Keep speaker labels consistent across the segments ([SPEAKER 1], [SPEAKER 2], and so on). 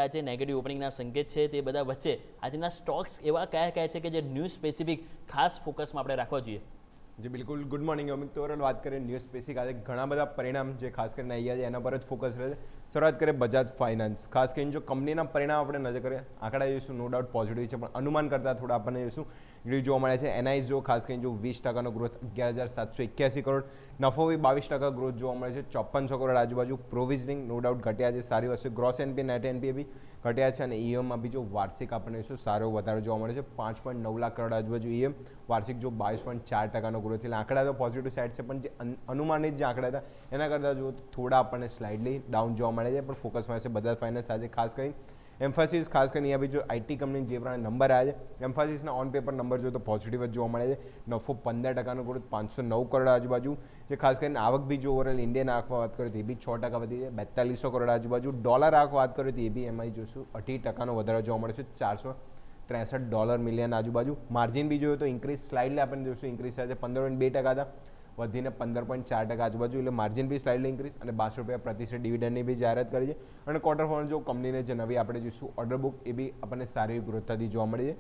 [SPEAKER 1] આજે નેગેટિવ ઓપનિંગના સંકેત છે તે બધા વચ્ચે આજના સ્ટોક્સ એવા કયા છે કે જે ન્યૂઝ સ્પેસિફિક ખાસ ફોકસમાં આપણે રાખવા જોઈએ?
[SPEAKER 2] જી બિલકુલ. Good morning Amit. તો વાત કરીએ ન્યૂઝ સ્પેસિફિક આજે ઘણા બધા પરિણામ જે ખાસ કરીને આવ્યા છે એના પર જ ફોકસ રહે છે. શરૂઆત કરીએ બજાજ ફાઇનાન્સ. ખાસ કરીને જો કંપનીના પરિણામ આપણે નજર કરીએ, આંકડા જોઈશું નો ડાઉટ પોઝિટિવ છે, પણ અનુમાન કરતાં થોડા આપણને જોઈશું નેગેટિવ જોવા મળે છે. એનઆઈસ જો ખાસ કરીને જો 20% ગ્રોથ 11,781 કરોડ, નફો બી 22% ગ્રોથ જોવા મળે છે, 5400 કરોડ આજુબાજુ. પ્રોવિઝનિંગ નો ડાઉટ ઘટ્યા છે, સારી વસ્તુ. ગ્રોસ એનપીએ નેટ એનપીએ બી ઘટ્યા છે અને ઈએમમાં બી જો વાર્ષિક આપણને શું સારો વધારો જોવા મળે છે, 5.9 લાખ કરોડ આજુબાજુ ઈએમ, વાર્ષિક જો 22.4% ગ્રોથ. એટલે આંકડા તો પોઝિટિવ સાઇડ છે, પણ જે અનુમાનિત જે આંકડા હતા એના કરતાં જો થોડા આપણને સ્લાઇડલી ડાઉન જોવા મળે છે, પણ ફોકસમાં છે બજાજ ફાઇનાન્સ આજે ખાસ કરીને. એમ્ફાસિસ ખાસ કરીને અહીંયા બી જો આઈટી કંપની જે પ્રમાણે નંબર આવ્યા છે, એમ્ફાસિસના ઓન પેપર નંબર જો તો પોઝિટિવ જ જોવા મળે છે. નફો 15% ગ્રોથ, 509 કરોડ આજુબાજુ. જે ખાસ કરીને આવક બી જો ઓવરઓલ ઇન્ડિયન આવકમાં વાત કરીએ તો એ બી 6% વધી છે, 4200 કરોડ આજુબાજુ. ડોલર આવક વાત કરીએ તો એ બી એમાં જોશું 18% વધારો જોવા મળે છે, $463 મિલિયન આજુબાજુ. માર્જિન બી જોયું તો ઇન્ક્રીઝ સ્લાઇડલી આપણને જોશું ઇન્ક્રીઝ થાય છે, 15.2% હતા વધીને 15.4% આજુબાજુ. એટલે માર્જિન બી સ્લાઇડલી ઇન્ક્રીઝ અને ₹52 પ્રતિ શેર ડિવિડન્ડની બી જાહેરાત કરી છે. અને ક્વાર્ટર ફોર જો કંપનીને જે નવી આપણે જોઈશું ઓર્ડર બુક એ બી આપણને સારી ગ્રોથ થતી જોવા મળી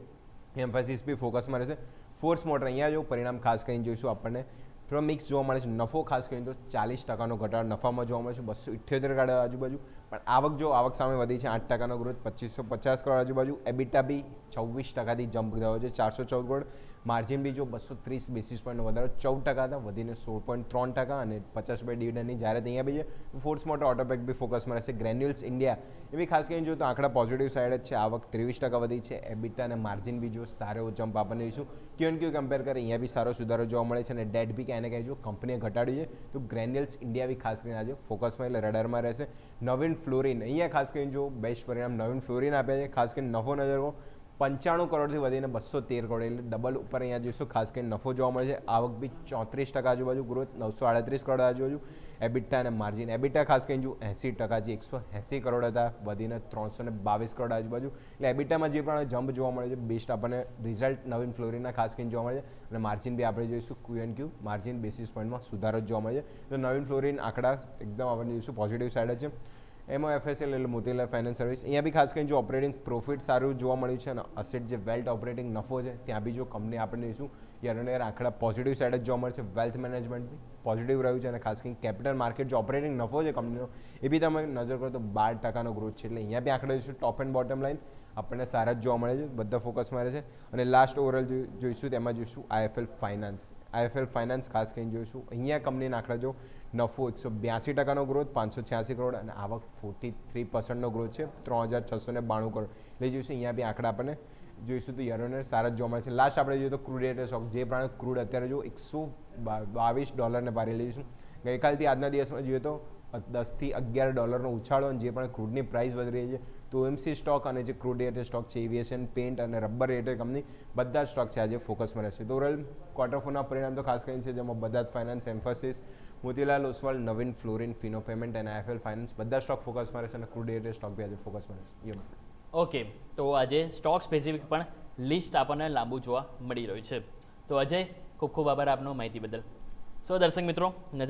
[SPEAKER 2] છે. એમ્ફાસિસ બી ફોકસમાં રહેશે. ફોર્સ મોટર અહીંયા જો પરિણામ ખાસ કરીને જોઈશું આપણને થોડો મિક્સ જોવા મળે છે. નફો ખાસ કરીને તો 40% ઘટાડો નફામાં જોવા મળે છે, 278 કરોડ આજુબાજુ. પણ આવક સામે વધી છે, 8% ગ્રોથ, 2550 કરોડ આજુબાજુ. એબિટા બી 26%થી જમ્પ થયો છે, 414 કરોડ. માર્જિન બી જો 230 બેસિસ પોઈન્ટનો વધારો, 14% હતા વધીને 16.3% અને ₹50 ડિવિડન્ડની જાહેરાત અહીંયા બી છે. ફોર્સ મોટર ઓટોપેક બી ફોકસમાં રહેશે. ગ્રેન્યુલ્સ ઇન્ડિયા એ બી ખાસ કરીને જો તો આંકડા પોઝિટિવ સાઇડ જ છે, આવક 23% વધી છે, એબિટા અને માર્જિન બી જો સારો જમ્પ આપણને જોઈશું. ક્યુ કમ્પેર કરે અહીંયા બી સારો સુધારો જોવા મળે છે અને ડેટ બી ક્યાંને ક્યાંય જો કંપનીએ ઘટાડ્યું છે, તો ગ્રેન્યુલ્સ ઇન્ડિયા બી ખાસ કરીને આજે ફોકસમાં એટલે રડારમાં રહેશે. નવીન ફ્લોરિન અહીંયા ખાસ કરીને જો બેસ્ટ પરિણામ નવીન ફ્લોરિન આપ્યા છે. ખાસ કરીને નફો નજર કરો 95 કરોડથી વધીને 213 કરોડ, એટલે ડબલ ઉપર અહીંયા જોઈશું ખાસ કરીને નફો જોવા મળે છે. આવક બી 34% આજુબાજુ ગ્રોથ, 938 કરોડ આજુબાજુ. એબિટા અને માર્જિન, એબિટા ખાસ કરીને જો 80% જે 180 કરોડ હતા વધીને 322 કરોડ આજુબાજુ. એટલે એબિટામાં જે પણ જમ્પ જોવા મળે છે બેસ્ટ આપણને રિઝલ્ટ નવીન ફ્લોરિનના ખાસ કરીને જોવા મળે છે. અને માર્જિન બી આપણે જોઈશું ક્યુ માર્જિન બેસિસ પોઈન્ટમાં સુધારો જોવા મળે છે. તો નવીન ફ્લોરિન આંકડા એકદમ આપણે જોઈશું પોઝિટિવ સાઇડ છે. એમઓએફએસએલ એટલે મોતીલાલ ફાઇનાન્સ સર્વિસ, અહીંયા બી ખાસ કરીને જો ઓપરેટિંગ પ્રોફિટ સારું જોવા મળ્યું છે અને અસેટ જે વેલ્થ ઓપરેટિંગ નફો છે ત્યાં બી જો કંપની આપણે જોઈશું યર ઓન યર આંકડા પોઝિટિવ સાઇડ જ જોવા મળે છે. વેલ્થ મેનેજમેન્ટ બી પોઝિટિવ રહ્યું છે અને ખાસ કરીને કેપિટલ માર્કેટ જો ઓપરેટિંગ નફો છે કંપનીનો એ બી તમે નજર કરો તો 12% ગ્રોથ છે. એટલે અહીંયા બી આંકડા જોઈશું ટોપ એન્ડ બોટમ લાઇન આપણને સારા જ જોવા મળે છે, બધા ફોકસમાં રહે છે. અને લાસ્ટ ઓવરઓલ જોઈશું તેમાં જોઈશું આઈએફએલ ફાઇનાન્સ. આઈએફએલ ફાઇનાન્સ ખાસ કરીને જોઈશું અહીંયા કંપનીના આંકડા જો નફો 182% ગ્રોથ, 586 કરોડ અને આવક 43%નો ગ્રોથ છે, 3692 કરોડ. એટલે જોઈશું અહીંયા બી આંકડા આપણને જોઈશું તો યર ઓન યર સારા જ જોવા મળે છે. લાસ્ટ આપણે જોઈએ તો ક્રૂડ રેટ સ્ટોક જે પ્રમાણે ક્રૂડ અત્યારે જો $122 ભારે લઈશું. ગઈકાલથી આજના દિવસમાં જોઈએ તો $10 થી $11 ઉછાળો અને જે પણ ક્રૂડની પ્રાઇસ વધી રહી છે, તો ઓએમસી સ્ટોક અને જે ક્રૂડ રેટેડ સ્ટોક છે, એવિએશન, પેન્ટ અને રબર રેટેડ કંપની બધા જ સ્ટોક છે આજે ફોકસમાં રહેશે. તો ઓવરઓલ ક્વાર્ટર ફોરના પરિણામ તો ખાસ કરીને છે જેમાં બજાજ ફાઇનાન્સ, એમ્ફાસિસ, મોતીલાલ ઓસ્વાલ, નવીન ફ્લોરિન, ફિનો પેમેન્ટ અને આઈએફએલ ફાઇનાન્સ બધા સ્ટોક ફોકસમાં રહેશે અને ક્રૂડ રેટેડ સ્ટોક બી આજે ફોકસમાં રહેશે.
[SPEAKER 1] ઓકે, તો આજે સ્ટોક સ્પેસિફિક પણ લિસ્ટ આપણને લાંબુ જોવા મળી રહ્યું છે. તો અજય, ખૂબ ખૂબ આભાર આપનો માહિતી બદલ. સો દર્શક મિત્રો, નજર